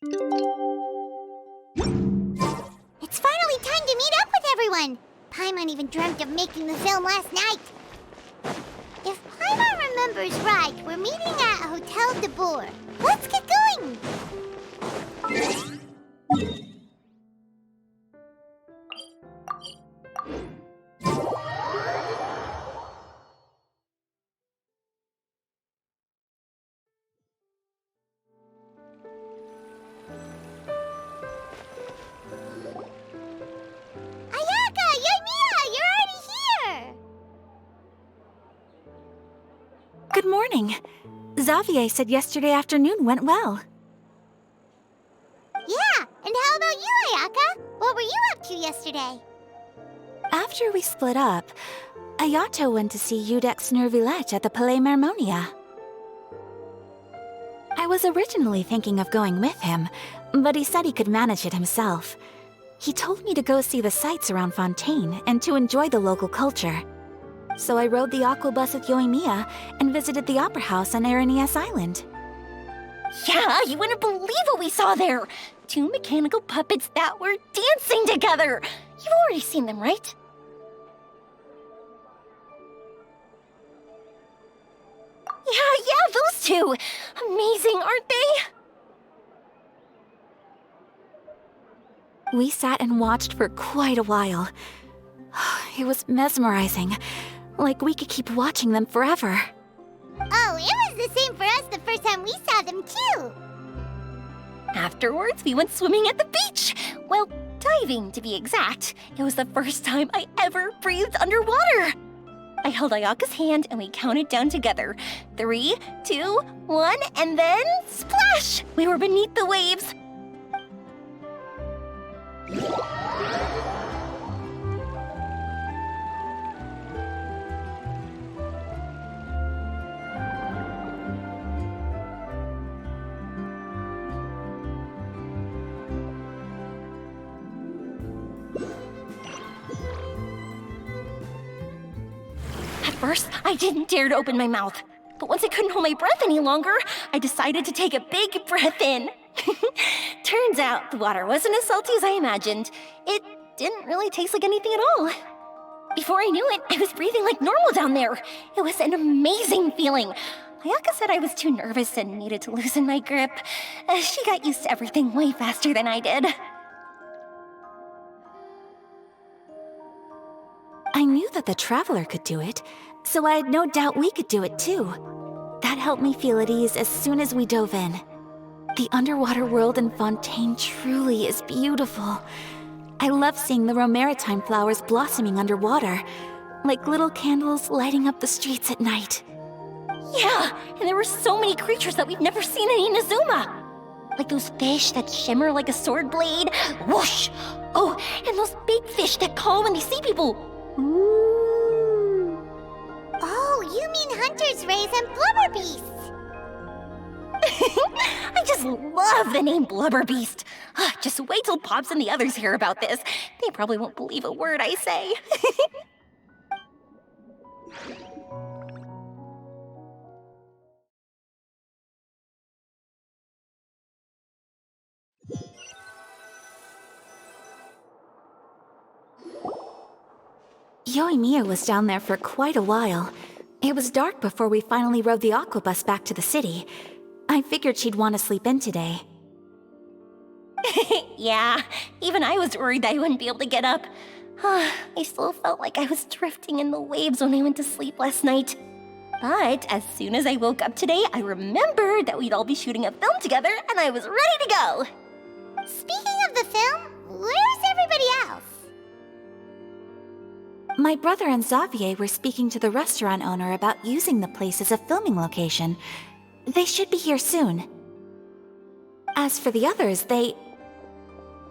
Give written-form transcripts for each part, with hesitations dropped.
It's finally time to meet up with everyone! Paimon even dreamt of making the film last night. If Paimon remembers right, we're meeting at Hotel de Boer. Let's get going! Good morning. Xavier said yesterday afternoon went well. Yeah, and how about you, Ayaka? What were you up to yesterday? After we split up, Ayato went to see Udex Nervillette at the Palais Marmonia. I was originally thinking of going with him, but he said he could manage it himself. He told me to go see the sights around Fontaine and to enjoy the local culture. So I rode the aqua bus with Yoimiya and visited the opera house on Aranias Island. Yeah, you wouldn't believe what we saw there! 2 mechanical puppets that were dancing together! You've already seen them, right? Yeah, those two! Amazing, aren't they? We sat and watched for quite a while. It was mesmerizing. Like we could keep watching them forever. Oh, it was the same for us the first time we saw them, too! Afterwards, we went swimming at the beach! Well, diving, to be exact. It was the first time I ever breathed underwater! I held Ayaka's hand and we counted down together. 3, 2, 1, and then splash! We were beneath the waves. At first, I didn't dare to open my mouth. But once I couldn't hold my breath any longer, I decided to take a big breath in. Turns out the water wasn't as salty as I imagined. It didn't really taste like anything at all. Before I knew it, I was breathing like normal down there. It was an amazing feeling. Ayaka said I was too nervous and needed to loosen my grip. She got used to everything way faster than I did. I knew that the Traveler could do it, so I had no doubt we could do it too. That helped me feel at ease as soon as we dove in. The underwater world in Fontaine truly is beautiful. I love seeing the romaritime flowers blossoming underwater, like little candles lighting up the streets at night. Yeah, and there were so many creatures that we've never seen in Inazuma. Like those fish that shimmer like a sword blade. Whoosh! Oh, and those big fish that call when they see people. Ooh. Oh, you mean Hunter's Rays and Blubber Beasts! I just love the name Blubber Beast. Just wait till Pops and the others hear about this. They probably won't believe a word I say. Yoimiya was down there for quite a while. It was dark before we finally rode the aqua bus back to the city. I figured she'd want to sleep in today. Yeah, even I was worried that I wouldn't be able to get up. I still felt like I was drifting in the waves when I went to sleep last night. But as soon as I woke up today, I remembered that we'd all be shooting a film together, and I was ready to go. Speaking of the film, where's everybody else? My brother and Xavier were speaking to the restaurant owner about using the place as a filming location. They should be here soon. As for the others,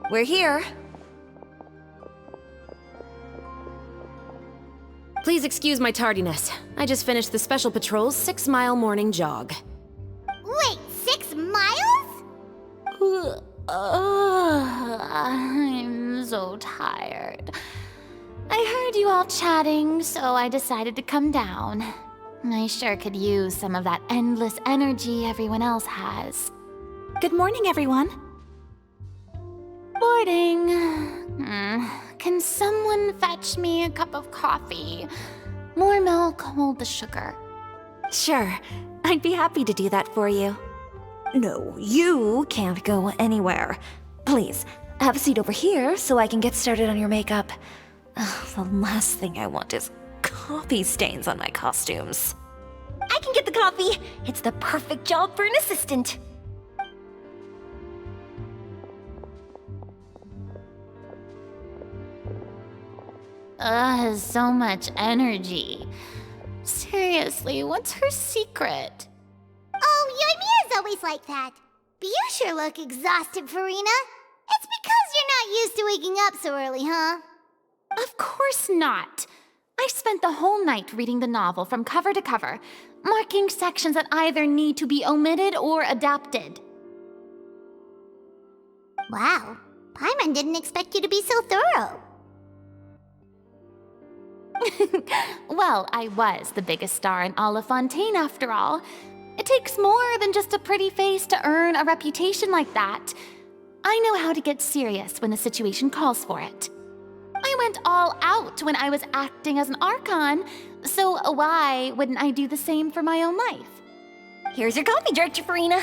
We're here. Please excuse my tardiness. I just finished the Special Patrol's 6-mile morning jog. Wait, 6 miles? I'm so tired. I heard you all chatting, so I decided to come down. I sure could use some of that endless energy everyone else has. Good morning, everyone. Boarding. Can someone fetch me a cup of coffee? More milk, hold the sugar. Sure, I'd be happy to do that for you. No, you can't go anywhere. Please, have a seat over here so I can get started on your makeup. The last thing I want is coffee stains on my costumes. I can get the coffee. It's the perfect job for an assistant. So much energy. Seriously, what's her secret? Oh, Yoimiya's always like that. But you sure look exhausted, Farina. It's because you're not used to waking up so early, huh? Of course not. I spent the whole night reading the novel from cover to cover, marking sections that either need to be omitted or adapted. Wow, Paimon didn't expect you to be so thorough. Well, I was the biggest star in all of Fontaine after all. It takes more than just a pretty face to earn a reputation like that. I know how to get serious when the situation calls for it. I went all out when I was acting as an Archon, so why wouldn't I do the same for my own life? Here's your coffee, Director Farina.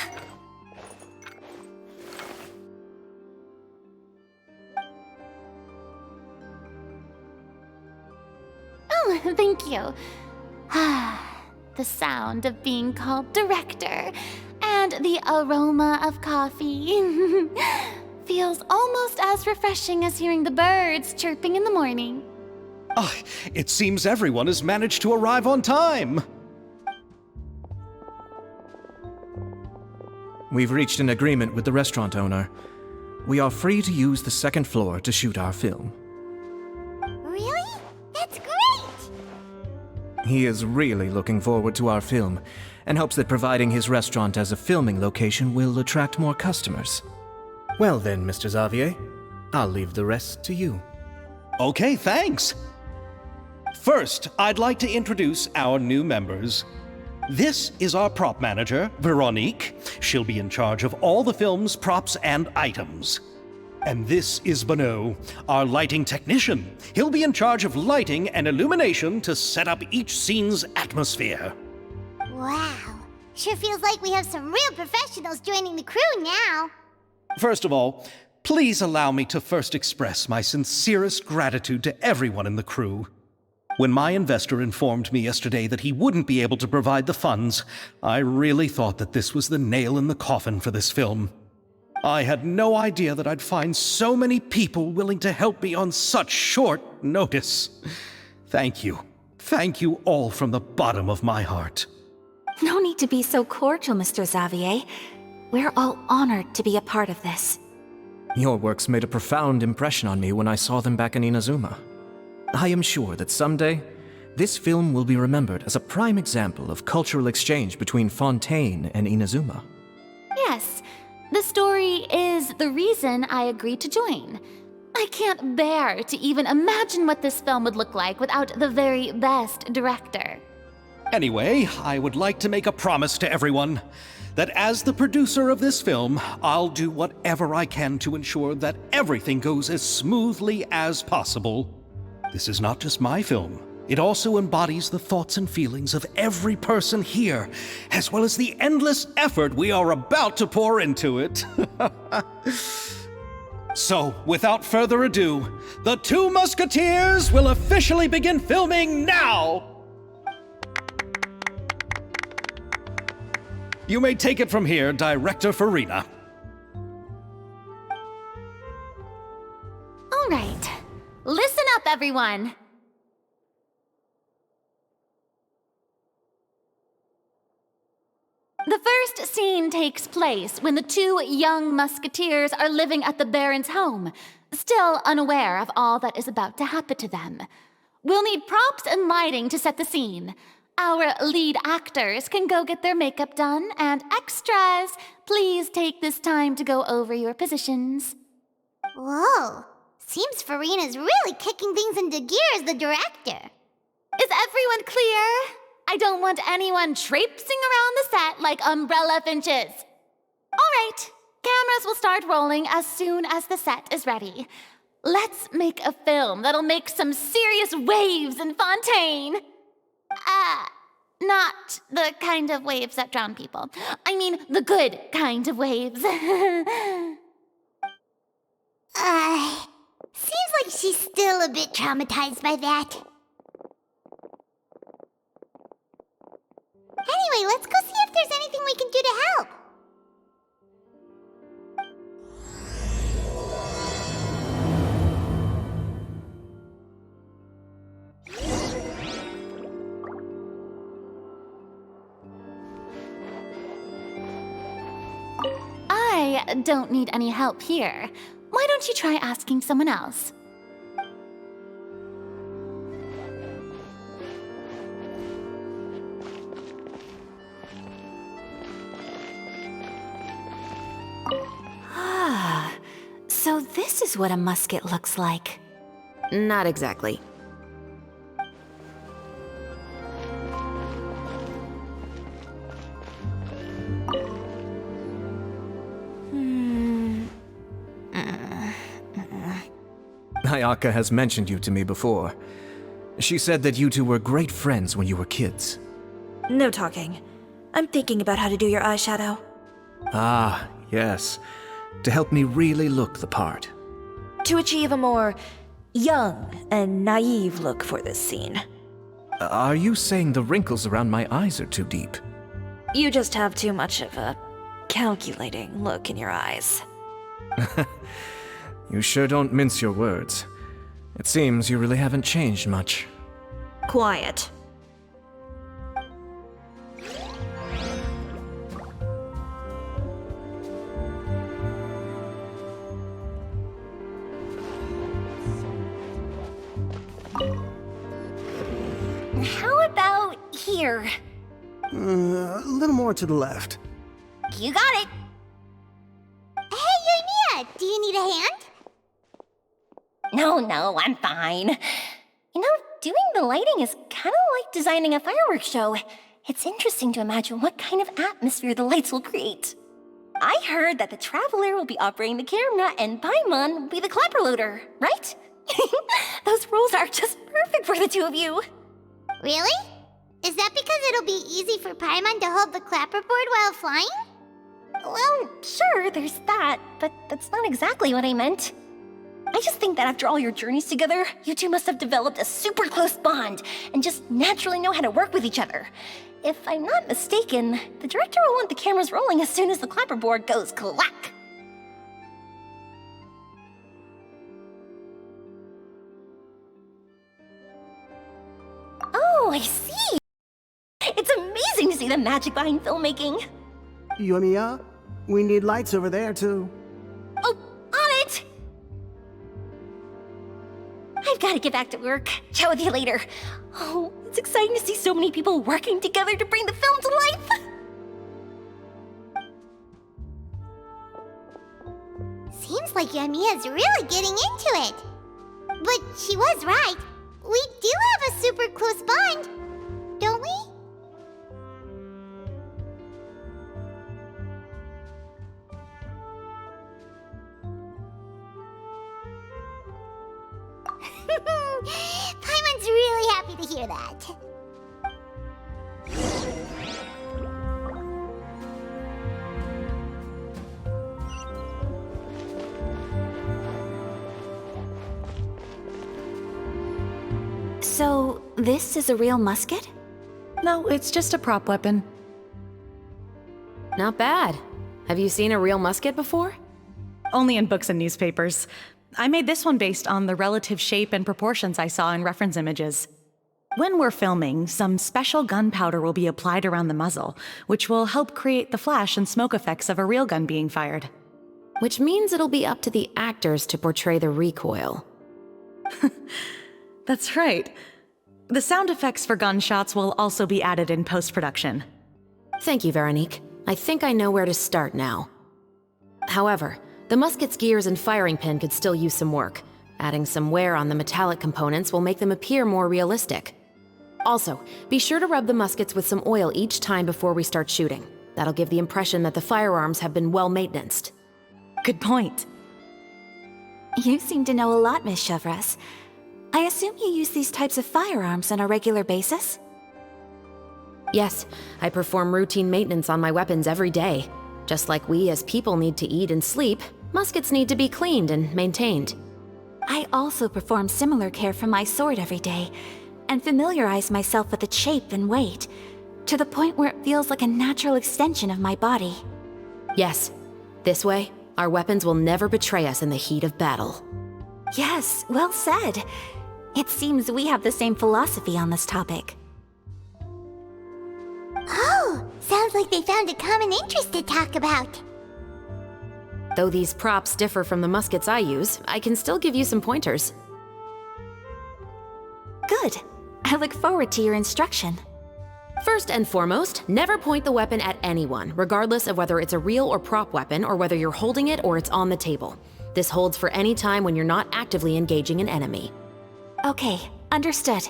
Oh, thank you. The sound of being called director and the aroma of coffee feels almost as refreshing as hearing the birds chirping in the morning. It seems everyone has managed to arrive on time. We've reached an agreement with the restaurant owner. We are free to use the second floor to shoot our film. Really? That's great! He is really looking forward to our film, and hopes that providing his restaurant as a filming location will attract more customers. Well then, Mr. Xavier, I'll leave the rest to you. Okay, thanks. First, I'd like to introduce our new members. This is our prop manager, Veronique. She'll be in charge of all the film's props and items. And this is Bonneau, our lighting technician. He'll be in charge of lighting and illumination to set up each scene's atmosphere. Wow, sure feels like we have some real professionals joining the crew now. First of all, please allow me to first express my sincerest gratitude to everyone in the crew. When my investor informed me yesterday that he wouldn't be able to provide the funds, I really thought that this was the nail in the coffin for this film. I had no idea that I'd find so many people willing to help me on such short notice. Thank you. Thank you all from the bottom of my heart. No need to be so cordial, Mr. Xavier. We're all honored to be a part of this. Your works made a profound impression on me when I saw them back in Inazuma. I am sure that someday, this film will be remembered as a prime example of cultural exchange between Fontaine and Inazuma. Yes, the story is the reason I agreed to join. I can't bear to even imagine what this film would look like without the very best director. Anyway, I would like to make a promise to everyone that as the producer of this film, I'll do whatever I can to ensure that everything goes as smoothly as possible. This is not just my film. It also embodies the thoughts and feelings of every person here, as well as the endless effort we are about to pour into it. So, without further ado, the Two Musketeers will officially begin filming now! You may take it from here, Director Farina. All right, listen up, everyone. The first scene takes place when the two young musketeers are living at the Baron's home, still unaware of all that is about to happen to them. We'll need props and lighting to set the scene. Our lead actors can go get their makeup done, and extras, please take this time to go over your positions. Whoa, seems Farina's really kicking things into gear as the director. Is everyone clear? I don't want anyone traipsing around the set like umbrella finches. All right, Cameras will start rolling as soon as the set is ready. Let's make a film that'll make some serious waves in Fontaine. Not the kind of waves that drown people. I mean, the good kind of waves. Seems like she's still a bit traumatized by that. Anyway, let's go see if there's anything we can do to help. I don't need any help here. Why don't you try asking someone else? So this is what a musket looks like. Not exactly. Ayaka has mentioned you to me before. She said that you two were great friends when you were kids. No talking. I'm thinking about how to do your eyeshadow. Ah, yes. To help me really look the part. To achieve a more young and naive look for this scene. Are you saying the wrinkles around my eyes are too deep? You just have too much of a calculating look in your eyes. You sure don't mince your words. It seems you really haven't changed much. Quiet. How about here? A little more to the left. You got it. Hey, Yoimiya, do you need a hand? No, I'm fine. You know, doing the lighting is kind of like designing a fireworks show. It's interesting to imagine what kind of atmosphere the lights will create. I heard that the Traveler will be operating the camera and Paimon will be the clapper loader, right? Those roles are just perfect for the two of you. Really? Is that because it'll be easy for Paimon to hold the clapperboard while flying? Well, sure, there's that, but that's not exactly what I meant. I just think that after all your journeys together, you two must have developed a super close bond and just naturally know how to work with each other. If I'm not mistaken, the director will want the cameras rolling as soon as the clapperboard goes clack. Oh, I see! It's amazing to see the magic behind filmmaking. Yoimiya, we need lights over there too. Oh, on it! I've got to get back to work. Chat with you later. Oh, it's exciting to see so many people working together to bring the film to life. Seems like Yoimiya's really getting into it. But she was right. We do have a super close bond, don't we? Paimon's really happy to hear that. So, this is a real musket? No, it's just a prop weapon. Not bad. Have you seen a real musket before? Only in books and newspapers. I made this one based on the relative shape and proportions I saw in reference images. When we're filming, some special gunpowder will be applied around the muzzle, which will help create the flash and smoke effects of a real gun being fired. Which means it'll be up to the actors to portray the recoil. That's right. The sound effects for gunshots will also be added in post-production. Thank you, Veronique. I think I know where to start now. However, the musket's gears and firing pin could still use some work. Adding some wear on the metallic components will make them appear more realistic. Also, be sure to rub the muskets with some oil each time before we start shooting. That'll give the impression that the firearms have been well maintained. Good point. You seem to know a lot, Miss Chevres. I assume you use these types of firearms on a regular basis? Yes, I perform routine maintenance on my weapons every day. Just like we as people need to eat and sleep, muskets need to be cleaned and maintained. I also perform similar care for my sword every day, and familiarize myself with its shape and weight, to the point where it feels like a natural extension of my body. Yes, this way, our weapons will never betray us in the heat of battle. Yes, well said. It seems we have the same philosophy on this topic. Oh, sounds like they found a common interest to talk about. Though these props differ from the muskets I use, I can still give you some pointers. Good. I look forward to your instruction. First and foremost, never point the weapon at anyone, regardless of whether it's a real or prop weapon or whether you're holding it or it's on the table. This holds for any time when you're not actively engaging an enemy. Okay, understood.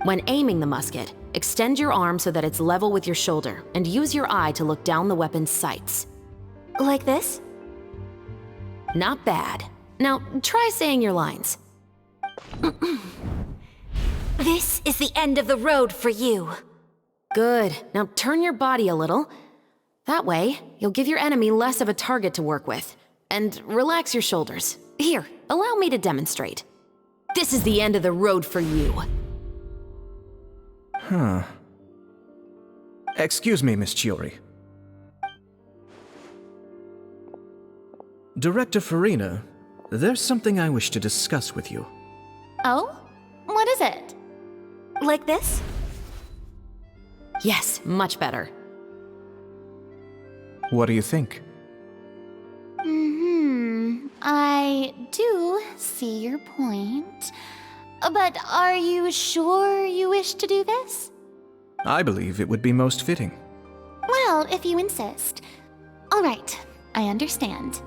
When aiming the musket, extend your arm so that it's level with your shoulder, and use your eye to look down the weapon's sights. Like this? Not bad. Now, try saying your lines. This is the end of the road for you. Good. Now turn your body a little. That way, you'll give your enemy less of a target to work with. And relax your shoulders. Here, allow me to demonstrate. This is the end of the road for you. Huh. Excuse me, Miss Chiori. Director Farina, there's something I wish to discuss with you. Oh? What is it? Like this? Yes, much better. What do you think? I do see your point. But are you sure you wish to do this? I believe it would be most fitting. Well, if you insist. All right, I understand.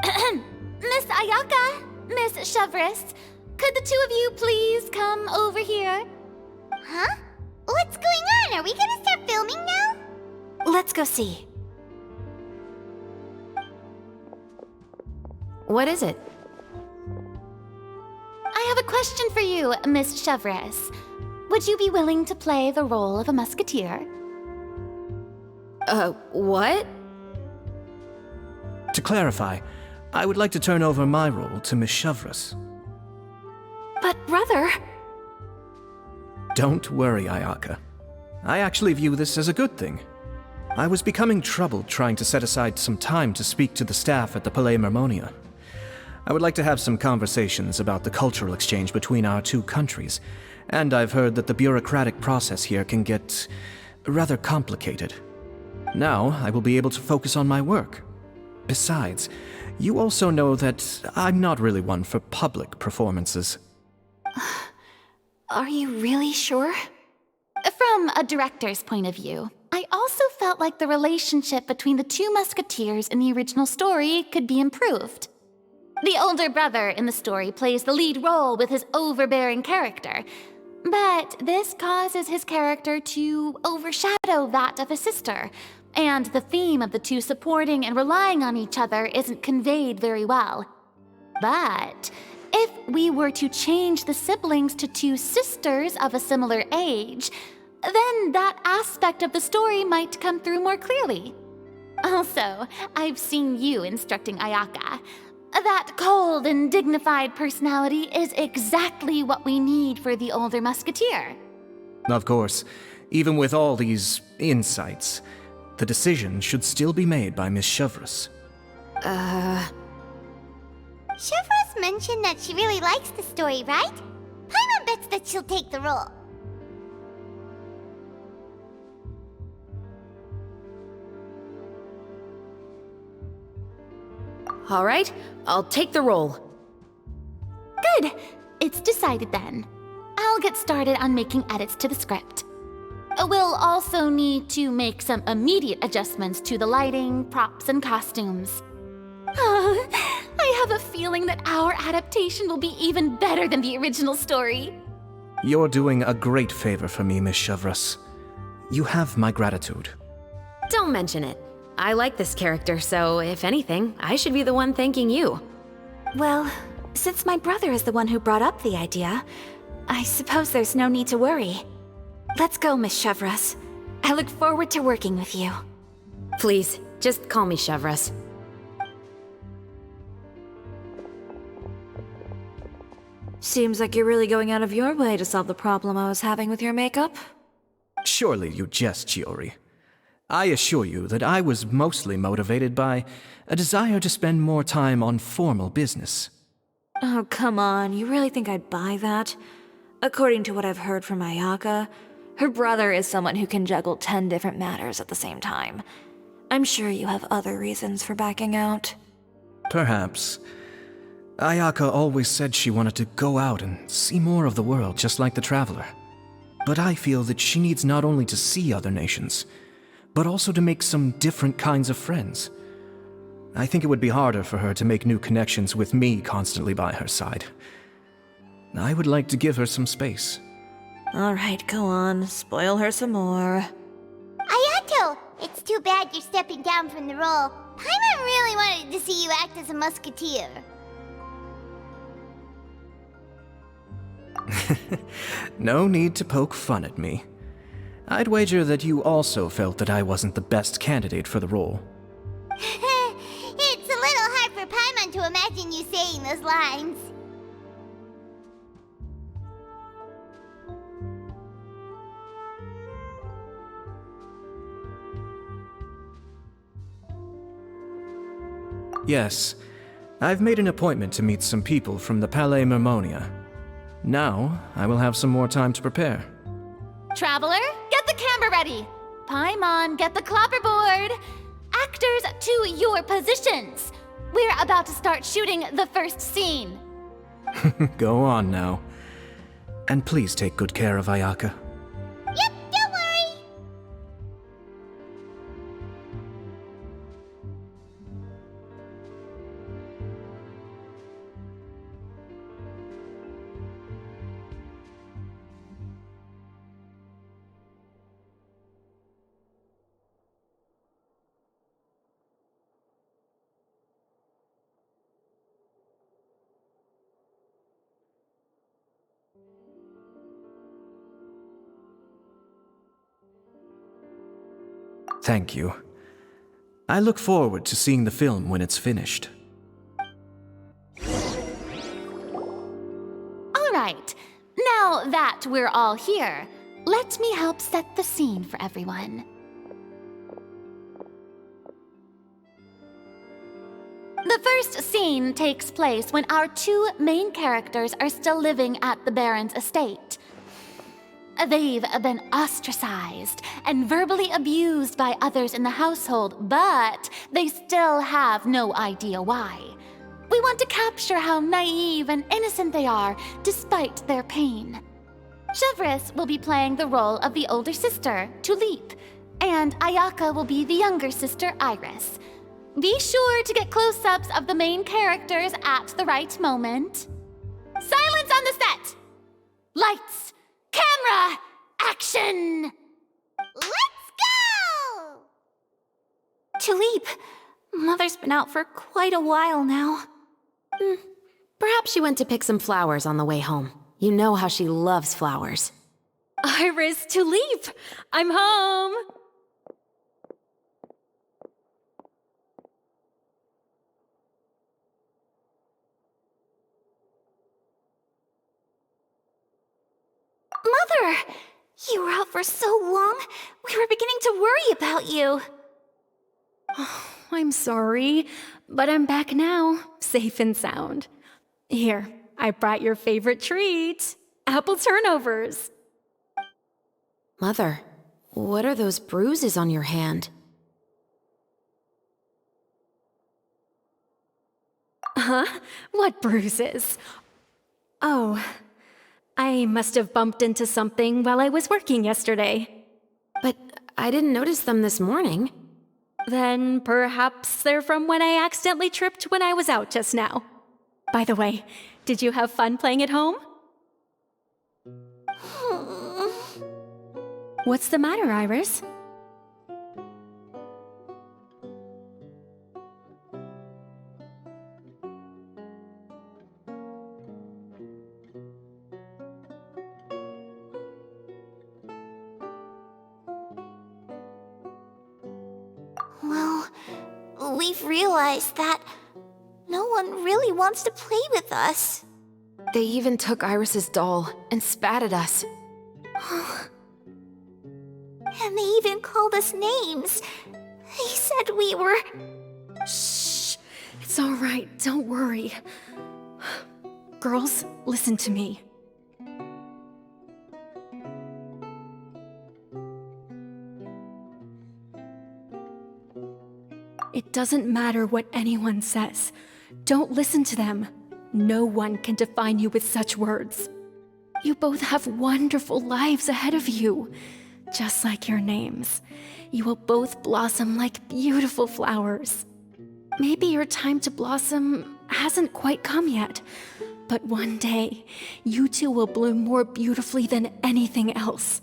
Miss Ayaka, Miss Chevres, could the two of you please come over here? Huh? What's going on? Are we gonna start filming now? Let's go see. What is it? I have a question for you, Miss Chevres. Would you be willing to play the role of a musketeer? What? To clarify, I would like to turn over my role to Miss Chevres. But brother... Don't worry, Ayaka. I actually view this as a good thing. I was becoming troubled trying to set aside some time to speak to the staff at the Palais Mermonia. I would like to have some conversations about the cultural exchange between our two countries, and I've heard that the bureaucratic process here can get rather complicated. Now, I will be able to focus on my work. Besides, you also know that I'm not really one for public performances. Are you really sure? From a director's point of view, I also felt like the relationship between the two musketeers in the original story could be improved. The older brother in the story plays the lead role with his overbearing character, but this causes his character to overshadow that of his sister, and the theme of the two supporting and relying on each other isn't conveyed very well. But if we were to change the siblings to two sisters of a similar age, then that aspect of the story might come through more clearly. Also, I've seen you instructing Ayaka. That cold and dignified personality is exactly what we need for the older musketeer. Of course, even with all these insights, the decision should still be made by Miss Chevres. Chevres mentioned that she really likes the story, right? Paimon bets that she'll take the role. All right, I'll take the role. Good. It's decided then. I'll get started on making edits to the script. We'll also need to make some immediate adjustments to the lighting, props, and costumes. I have a feeling that our adaptation will be even better than the original story. You're doing a great favor for me, Miss Chevres. You have my gratitude. Don't mention it. I like this character, so if anything, I should be the one thanking you. Well, since my brother is the one who brought up the idea, I suppose there's no need to worry. Let's go, Miss Chevreuse. I look forward to working with you. Please, just call me Chevreuse. Seems like you're really going out of your way to solve the problem I was having with your makeup. Surely you jest, Chiori. I assure you that I was mostly motivated by a desire to spend more time on formal business. Oh, come on. You really think I'd buy that? According to what I've heard from Ayaka, her brother is someone who can juggle 10 different matters at the same time. I'm sure you have other reasons for backing out. Perhaps. Ayaka always said she wanted to go out and see more of the world, just like the Traveler. But I feel that she needs not only to see other nations, but also to make some different kinds of friends. I think it would be harder for her to make new connections with me constantly by her side. I would like to give her some space. Alright, go on. Spoil her some more. Ayato! It's too bad you're stepping down from the role. Paimon really wanted to see you act as a musketeer. No need to poke fun at me. I'd wager that you also felt that I wasn't the best candidate for the role. It's a little hard for Paimon to imagine you saying those lines. Yes, I've made an appointment to meet some people from the Palais Mermonia. Now, I will have some more time to prepare. Traveler, get the camera ready. Paimon, get the clapperboard. Actors, to your positions. We're about to start shooting the first scene. Go on now. And please take good care of Ayaka. Yep, don't worry. Thank you. I look forward to seeing the film when it's finished. All right, now that we're all here, let me help set the scene for everyone. The first scene takes place when our two main characters are still living at the Baron's estate. They've been ostracized and verbally abused by others in the household, but they still have no idea why. We want to capture how naive and innocent they are despite their pain. Chevreuse will be playing the role of the older sister, Tulip, and Ayaka will be the younger sister, Iris. Be sure to get close-ups of the main characters at the right moment. Silence on the set! Lights! Camera! Action! Let's go! Tulip, Mother's been out for quite a while now. Perhaps she went to pick some flowers on the way home. You know how she loves flowers. Iris, Tulip! I'm home! Mother! You were out for so long, we were beginning to worry about you. I'm sorry, but I'm back now, safe and sound. Here, I brought your favorite treat, apple turnovers. Mother, what are those bruises on your hand? Huh? What bruises? Oh, I must have bumped into something while I was working yesterday. But I didn't notice them this morning. Then perhaps they're from when I accidentally tripped when I was out just now. By the way, did you have fun playing at home? What's the matter, Iris? We've realized that no one really wants to play with us. They even took Iris's doll and spat at us. And they even called us names. They said we were... Shh. It's all right. Don't worry. Girls, listen to me. It doesn't matter what anyone says. Don't listen to them. No one can define you with such words. You both have wonderful lives ahead of you. Just like your names. You will both blossom like beautiful flowers. Maybe your time to blossom hasn't quite come yet, but one day, you two will bloom more beautifully than anything else.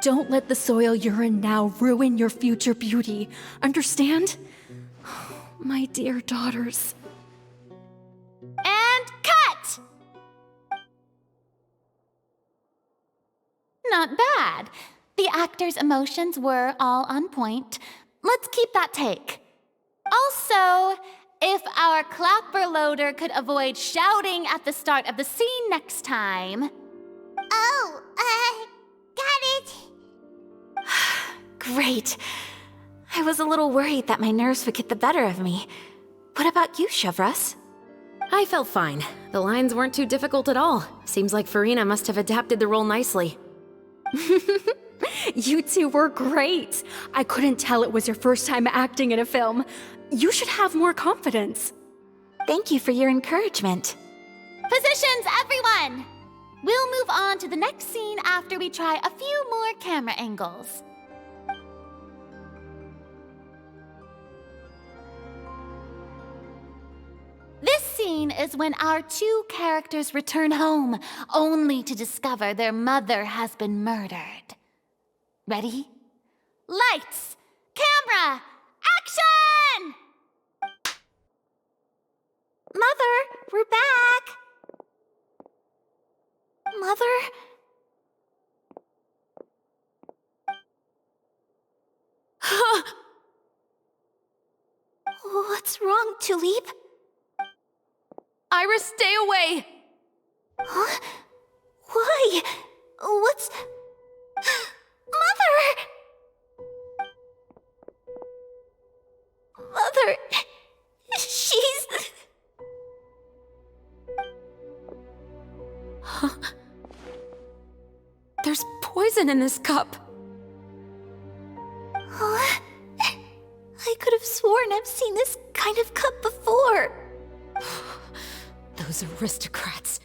Don't let the soil you're in now ruin your future beauty. Understand? My dear daughters. And cut! Not bad. The actors' emotions were all on point. Let's keep that take. Also, if our clapper loader could avoid shouting at the start of the scene next time. Oh, got it. Great. I was a little worried that my nerves would get the better of me. What about you, Chevros? I felt fine. The lines weren't too difficult at all. Seems like Farina must have adapted the role nicely. You two were great. I couldn't tell it was your first time acting in a film. You should have more confidence. Thank you for your encouragement. Positions, everyone! We'll move on to the next scene after we try a few more camera angles. This scene is when our two characters return home, only to discover their mother has been murdered. Ready? Lights! Camera! Action! Mother, we're back. Mother? What's wrong, Tulip? Iris, stay away! Huh? Why? What's... Mother! Mother... She's... Huh? There's poison in this cup. Huh? I could have sworn I've seen this kind of cup before. Those aristocrats.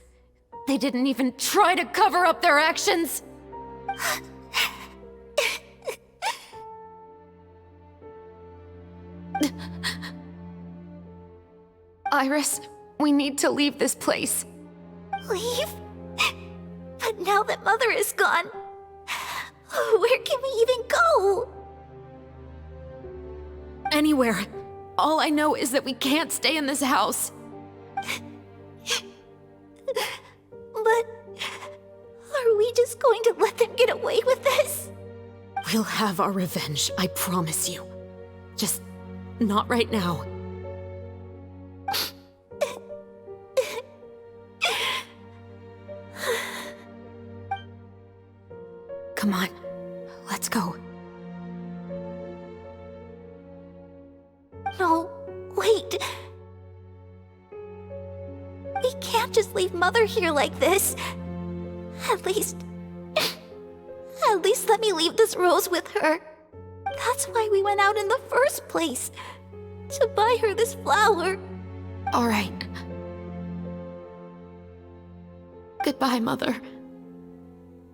They didn't even try to cover up their actions. Iris, we need to leave this place. Leave? But now that Mother is gone, where can we even go? Anywhere. All I know is that we can't stay in this house. But are we just going to let them get away with this? We'll have our revenge, I promise you. Just not right now. Come on, let's go. No, wait. We can't just leave Mother here like this. At least let me leave this rose with her. That's why we went out in the first place. To buy her this flower. All right. Goodbye, Mother.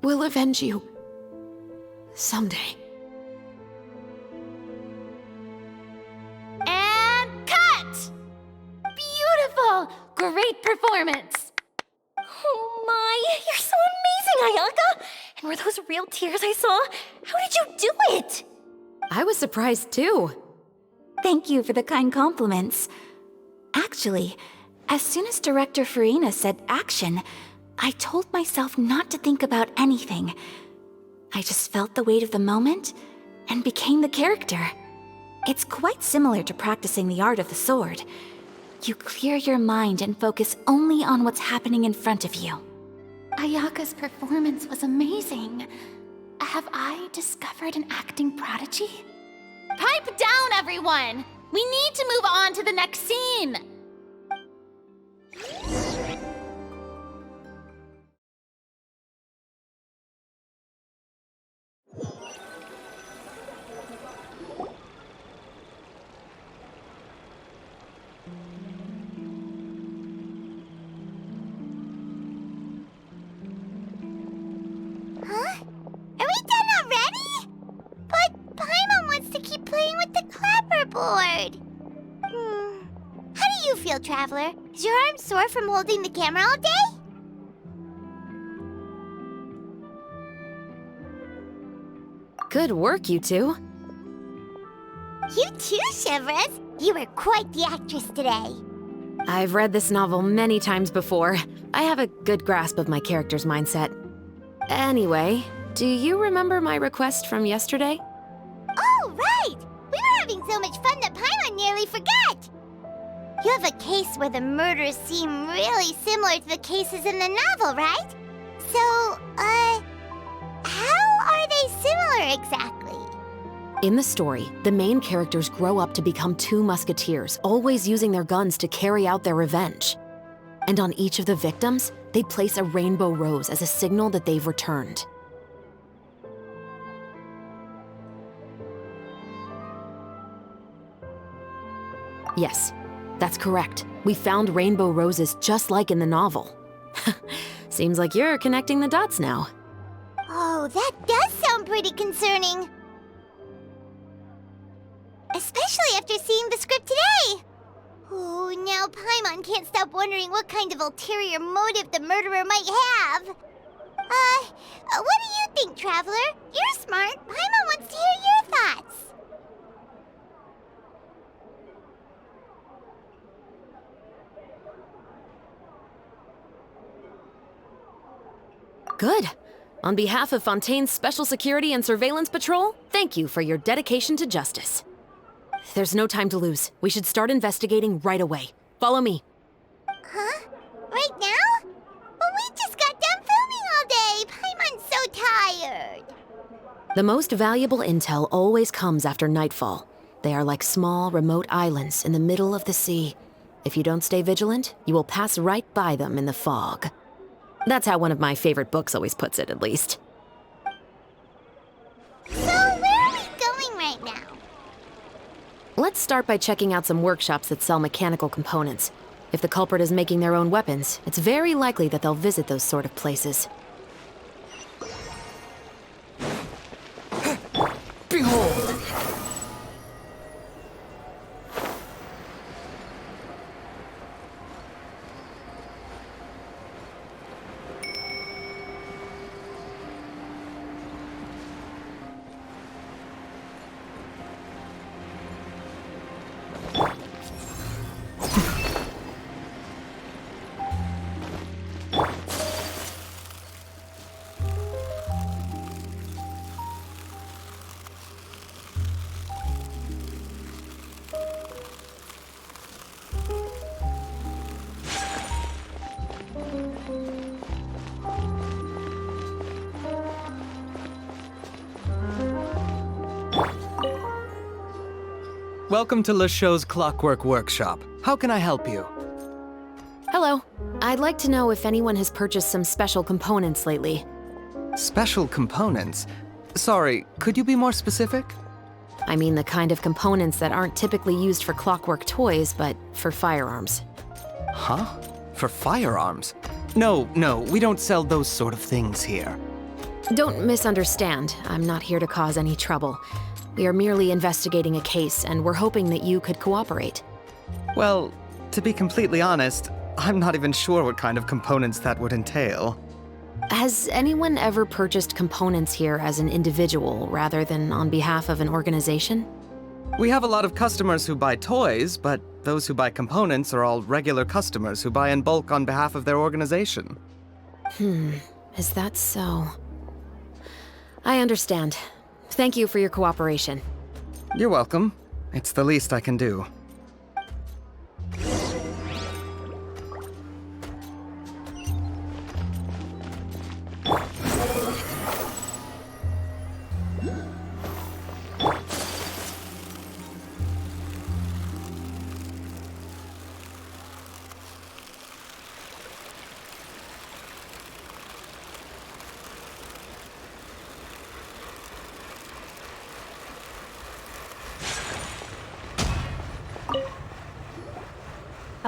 We'll avenge you. Someday. And cut! Beautiful! Great performance! Oh my, you're so amazing, Ayaka! And were those real tears I saw? How did you do it? I was surprised too. Thank you for the kind compliments. Actually, as soon as Director Farina said action, I told myself not to think about anything. I just felt the weight of the moment and became the character. It's quite similar to practicing the art of the sword. You clear your mind and focus only on what's happening in front of you. Ayaka's performance was amazing. Have I discovered an acting prodigy? Pipe down, everyone! We need to move on to the next scene! Huh? Are we done already? But Paimon wants to keep playing with the clapperboard. How do you feel, Traveler? Is your arm sore from holding the camera all day? Good work, you two. You too, Shivers. You were quite the actress today. I've read this novel many times before. I have a good grasp of my character's mindset. Anyway, do you remember my request from yesterday? Oh, right! We were having so much fun that Paimon nearly forgot! You have a case where the murders seem really similar to the cases in the novel, right? So, how are they similar exactly? In the story, the main characters grow up to become two musketeers, always using their guns to carry out their revenge. And on each of the victims, they place a rainbow rose as a signal that they've returned. Yes, that's correct. We found rainbow roses just like in the novel. Seems like you're connecting the dots now. Oh, that does sound pretty concerning. Especially after seeing the script today. Oh, now Paimon can't stop wondering what kind of ulterior motive the murderer might have. What do you think, Traveler? You're smart. Paimon wants to hear your thoughts. Good. On behalf of Fontaine's Special Security and Surveillance Patrol, thank you for your dedication to justice. There's no time to lose. We should start investigating right away. Follow me. Huh? Right now? But we just got done filming all day. Paimon's so tired. The most valuable intel always comes after nightfall. They are like small, remote islands in the middle of the sea. If you don't stay vigilant, you will pass right by them in the fog. That's how one of my favorite books always puts it, at least. So, where are we going right now? Let's start by checking out some workshops that sell mechanical components. If the culprit is making their own weapons, it's very likely that they'll visit those sort of places. Behold! Welcome to LeChaux's Clockwork Workshop. How can I help you? Hello. I'd like to know if anyone has purchased some special components lately. Special components? Sorry, could you be more specific? I mean the kind of components that aren't typically used for clockwork toys, but for firearms. Huh? For firearms? No, we don't sell those sort of things here. Don't misunderstand. I'm not here to cause any trouble. We are merely investigating a case, and we're hoping that you could cooperate. Well, to be completely honest, I'm not even sure what kind of components that would entail. Has anyone ever purchased components here as an individual rather than on behalf of an organization? We have a lot of customers who buy toys, but those who buy components are all regular customers who buy in bulk on behalf of their organization. Is that so? I understand. Thank you for your cooperation. You're welcome. It's the least I can do.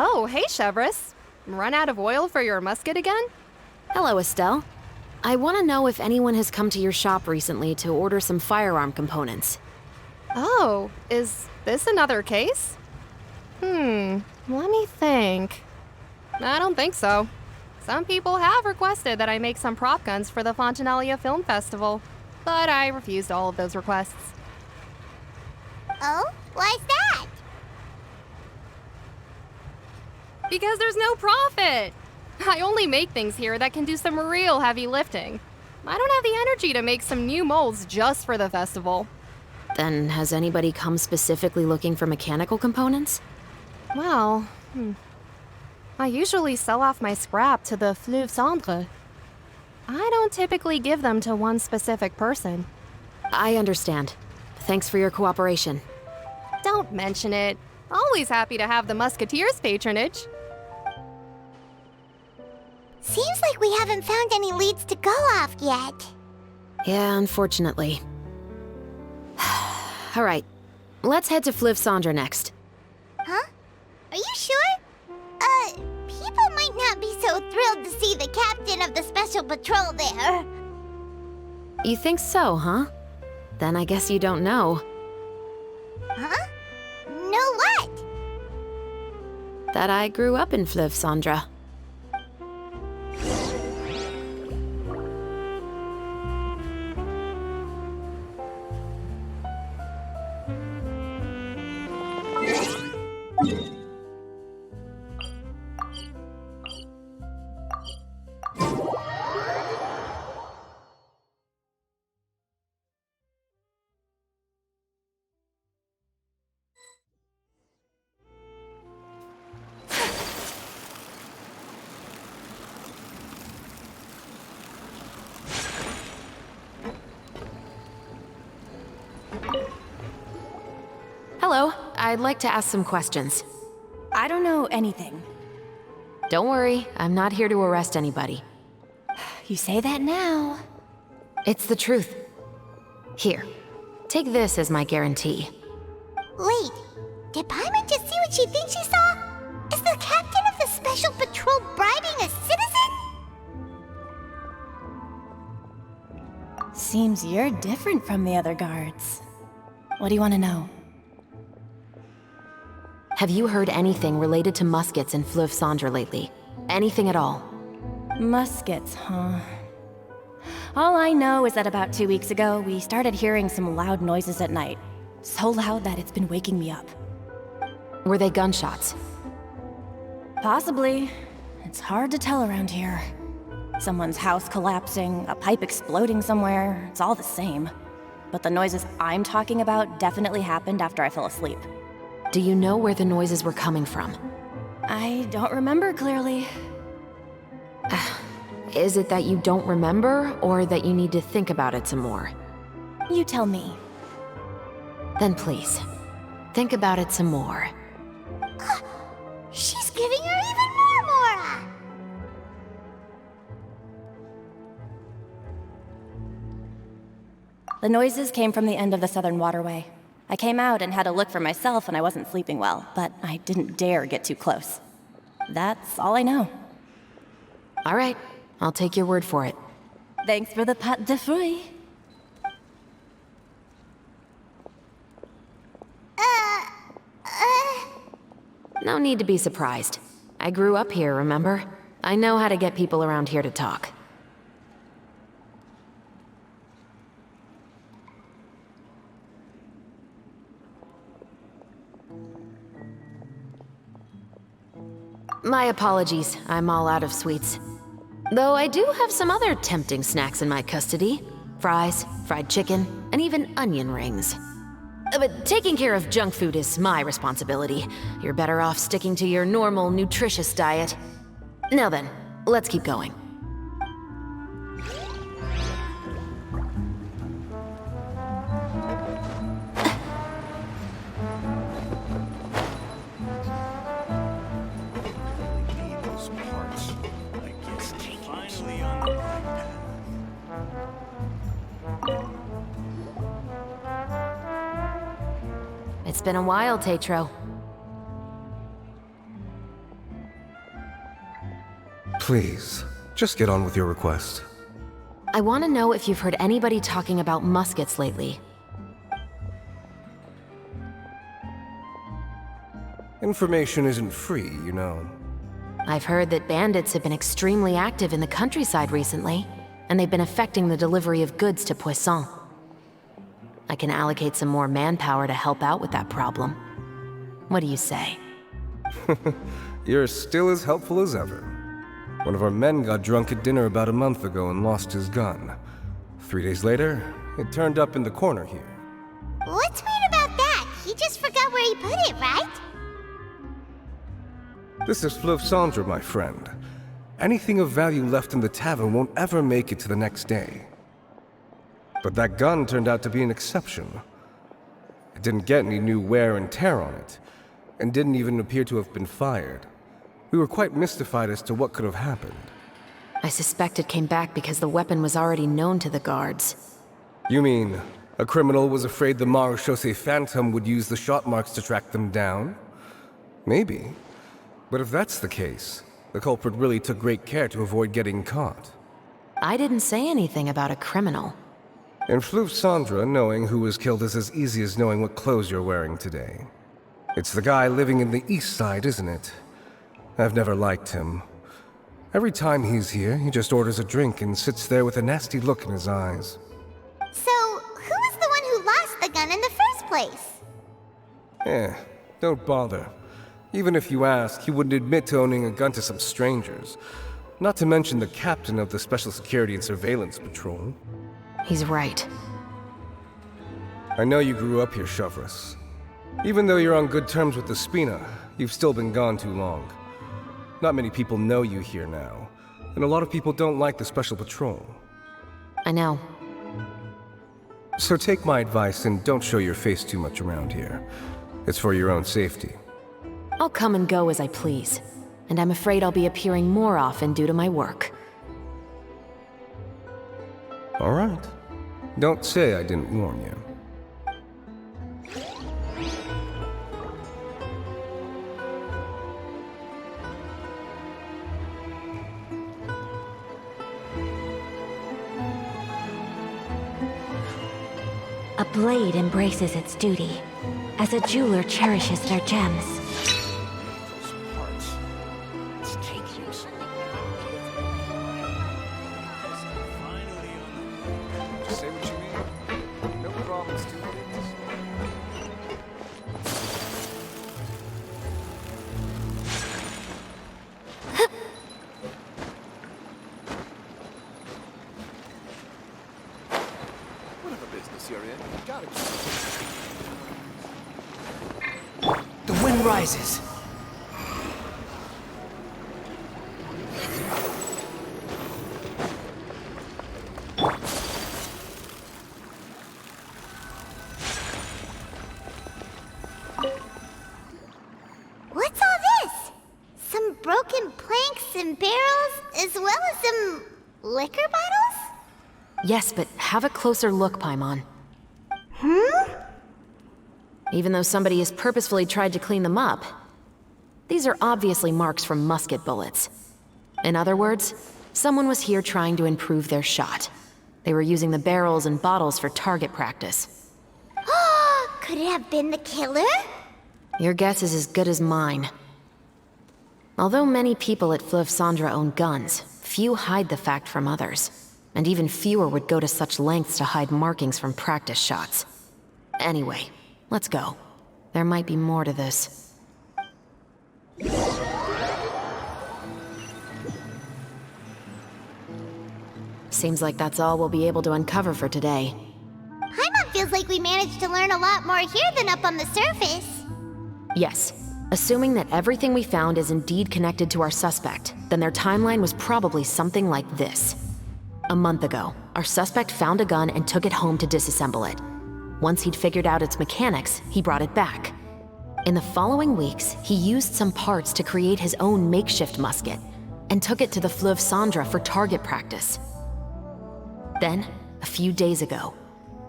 Oh, hey, Chevres. Run out of oil for your musket again? Hello, Estelle. I want to know if anyone has come to your shop recently to order some firearm components. Oh, is this another case? Let me think. I don't think so. Some people have requested that I make some prop guns for the Fontanalia Film Festival, but I refused all of those requests. Oh? Why's that? Because there's no profit! I only make things here that can do some real heavy lifting. I don't have the energy to make some new molds just for the festival. Then has anybody come specifically looking for mechanical components? Well, I usually sell off my scrap to the Fleuve Cendre. I don't typically give them to one specific person. I understand. Thanks for your cooperation. Don't mention it. Always happy to have the Musketeers' patronage. Seems like we haven't found any leads to go off yet. Yeah, unfortunately. All right, let's head to Fleuve Cendre next. Huh? Are you sure? People might not be so thrilled to see the captain of the special patrol there. You think so, huh? Then I guess you don't know. Huh? Know what? That I grew up in Fleuve Cendre. Hello, I'd like to ask some questions. I don't know anything. Don't worry, I'm not here to arrest anybody. You say that now. It's the truth. Here, take this as my guarantee. Wait, did Paimon just see what she thinks she saw? Is the captain of the special patrol bribing a citizen? Seems you're different from the other guards. What do you want to know? Have you heard anything related to muskets in Fleuve Cendre lately? Anything at all? Muskets, huh? All I know is that about 2 weeks ago, we started hearing some loud noises at night. So loud that it's been waking me up. Were they gunshots? Possibly. It's hard to tell around here. Someone's house collapsing, a pipe exploding somewhere, it's all the same. But the noises I'm talking about definitely happened after I fell asleep. Do you know where the noises were coming from? I don't remember clearly. Is it that you don't remember, or that you need to think about it some more? You tell me. Then please, think about it some more. She's giving her even more Mora! The noises came from the end of the Southern Waterway. I came out and had a look for myself and I wasn't sleeping well, but I didn't dare get too close. That's all I know. All right, I'll take your word for it. Thanks for the pâte de fruits. No need to be surprised. I grew up here, remember? I know how to get people around here to talk. My apologies, I'm all out of sweets. Though I do have some other tempting snacks in my custody. Fries, fried chicken, and even onion rings. But taking care of junk food is my responsibility. You're better off sticking to your normal, nutritious diet. Now then, let's keep going. It's been a while, Tetro. Please, just get on with your request. I want to know if you've heard anybody talking about muskets lately. Information isn't free, you know. I've heard that bandits have been extremely active in the countryside recently, and they've been affecting the delivery of goods to Poisson. I can allocate some more manpower to help out with that problem. What do you say? You're still as helpful as ever. One of our men got drunk at dinner about a month ago and lost his gun. 3 days later, it turned up in the corner here. What's weird about that? He just forgot where he put it, right? This is Fleuve Cendre, my friend. Anything of value left in the tavern won't ever make it to the next day. But that gun turned out to be an exception. It didn't get any new wear and tear on it, and didn't even appear to have been fired. We were quite mystified as to what could have happened. I suspect it came back because the weapon was already known to the guards. You mean, a criminal was afraid the Marechaussee Phantom would use the shot marks to track them down? Maybe. But if that's the case, the culprit really took great care to avoid getting caught. I didn't say anything about a criminal. In Fleuve Cendre, knowing who was killed is as easy as knowing what clothes you're wearing today. It's the guy living in the east side, isn't it? I've never liked him. Every time he's here, he just orders a drink and sits there with a nasty look in his eyes. So, who was the one who lost the gun in the first place? Don't bother. Even if you ask, he wouldn't admit to owning a gun to some strangers. Not to mention the captain of the Special Security and Surveillance Patrol. He's right. I know you grew up here, HoYoverse. Even though you're on good terms with the Spina, you've still been gone too long. Not many people know you here now, and a lot of people don't like the Special Patrol. I know. So take my advice and don't show your face too much around here. It's for your own safety. I'll come and go as I please, and I'm afraid I'll be appearing more often due to my work. All right. Don't say I didn't warn you. A blade embraces its duty, as a jeweler cherishes their gems. The wind rises. What's all this? Some broken planks and barrels, as well as some liquor bottles? Yes, but have a closer look, Paimon. Even though somebody has purposefully tried to clean them up, these are obviously marks from musket bullets. In other words, someone was here trying to improve their shot. They were using the barrels and bottles for target practice. Could it have been the killer? Your guess is as good as mine. Although many people at Fleuve Cendre own guns, few hide the fact from others. And even fewer would go to such lengths to hide markings from practice shots. Anyway, let's go. There might be more to this. Seems like that's all we'll be able to uncover for today. Paimon feels like we managed to learn a lot more here than up on the surface. Yes. Assuming that everything we found is indeed connected to our suspect, then their timeline was probably something like this. A month ago, our suspect found a gun and took it home to disassemble it. Once he'd figured out its mechanics, he brought it back. In the following weeks, he used some parts to create his own makeshift musket and took it to the Fleuve Cendra for target practice. Then, a few days ago,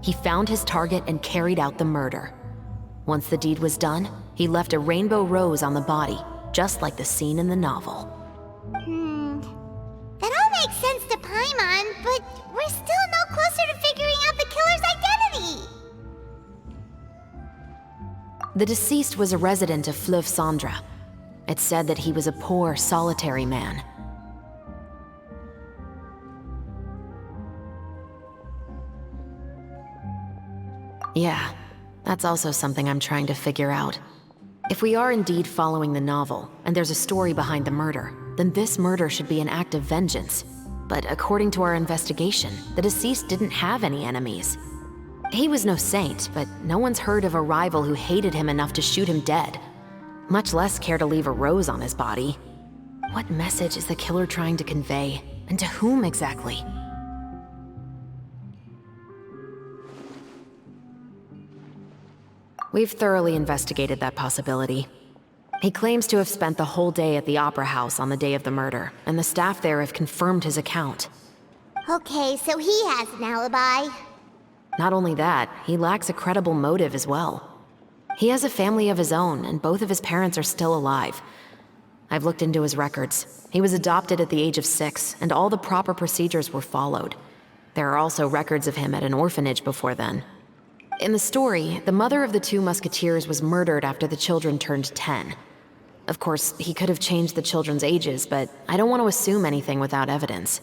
he found his target and carried out the murder. Once the deed was done, he left a rainbow rose on the body, just like the scene in the novel. That all makes sense to Paimon, but we're still no closer to figuring out the killer's identity. The deceased was a resident of Fleuve Cendra. It's said that he was a poor, solitary man. Yeah, that's also something I'm trying to figure out. If we are indeed following the novel, and there's a story behind the murder, then this murder should be an act of vengeance. But according to our investigation, the deceased didn't have any enemies. He was no saint, but no one's heard of a rival who hated him enough to shoot him dead, much less care to leave a rose on his body. What message is the killer trying to convey, and to whom exactly? We've thoroughly investigated that possibility. He claims to have spent the whole day at the Opera House on the day of the murder, and the staff there have confirmed his account. Okay, so he has an alibi. Not only that, he lacks a credible motive as well. He has a family of his own, and both of his parents are still alive. I've looked into his records. He was adopted at the age of 6, and all the proper procedures were followed. There are also records of him at an orphanage before then. In the story, the mother of the 2 musketeers was murdered after the children turned 10. Of course, he could have changed the children's ages, but I don't want to assume anything without evidence.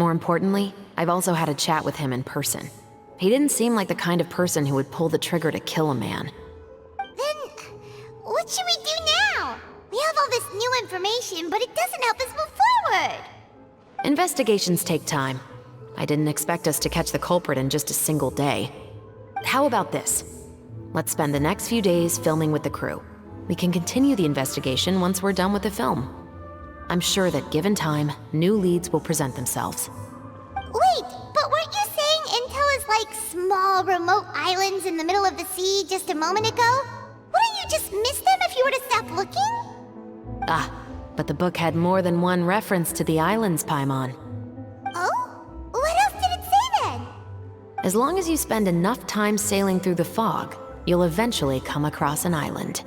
More importantly, I've also had a chat with him in person. He didn't seem like the kind of person who would pull the trigger to kill a man. Then, what should we do now? We have all this new information, but it doesn't help us move forward. Investigations take time. I didn't expect us to catch the culprit in just a single day. How about this? Let's spend the next few days filming with the crew. We can continue the investigation once we're done with the film. I'm sure that given time, new leads will present themselves. Wait, but weren't you saying Intel is like small, remote islands in the middle of the sea just a moment ago? Wouldn't you just miss them if you were to stop looking? Ah, but the book had more than one reference to the islands, Paimon. Oh? What else did it say then? As long as you spend enough time sailing through the fog, you'll eventually come across an island.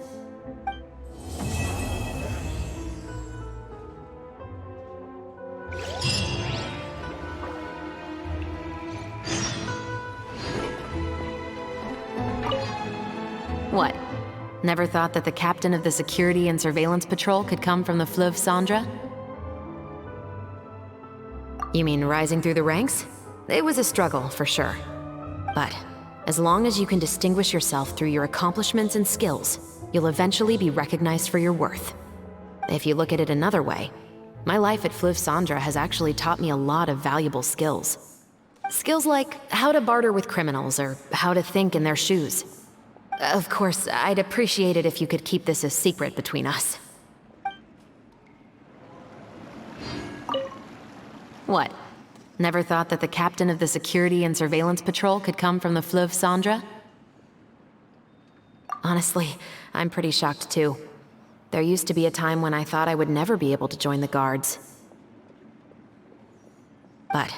What? Never thought that the captain of the security and surveillance patrol could come from the Fleuve Cendra? You mean rising through the ranks? It was a struggle, for sure. But as long as you can distinguish yourself through your accomplishments and skills, you'll eventually be recognized for your worth. If you look at it another way, my life at Fleuve Cendra has actually taught me a lot of valuable skills. Skills like how to barter with criminals or how to think in their shoes. Of course, I'd appreciate it if you could keep this a secret between us. What? Never thought that the captain of the security and surveillance patrol could come from the Fleuve Cendra? Honestly, I'm pretty shocked too. There used to be a time when I thought I would never be able to join the guards. But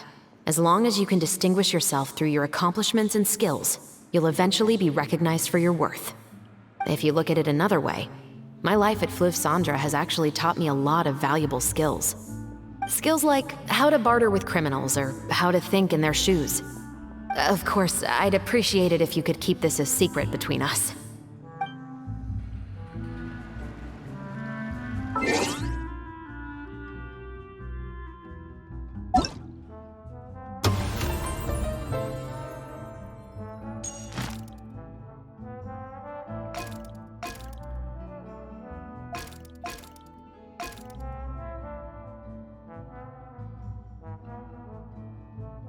as long as you can distinguish yourself through your accomplishments and skills, you'll eventually be recognized for your worth. If you look at it another way, my life at Fleuve Cendra has actually taught me a lot of valuable skills. Skills like how to barter with criminals or how to think in their shoes. Of course, I'd appreciate it if you could keep this a secret between us.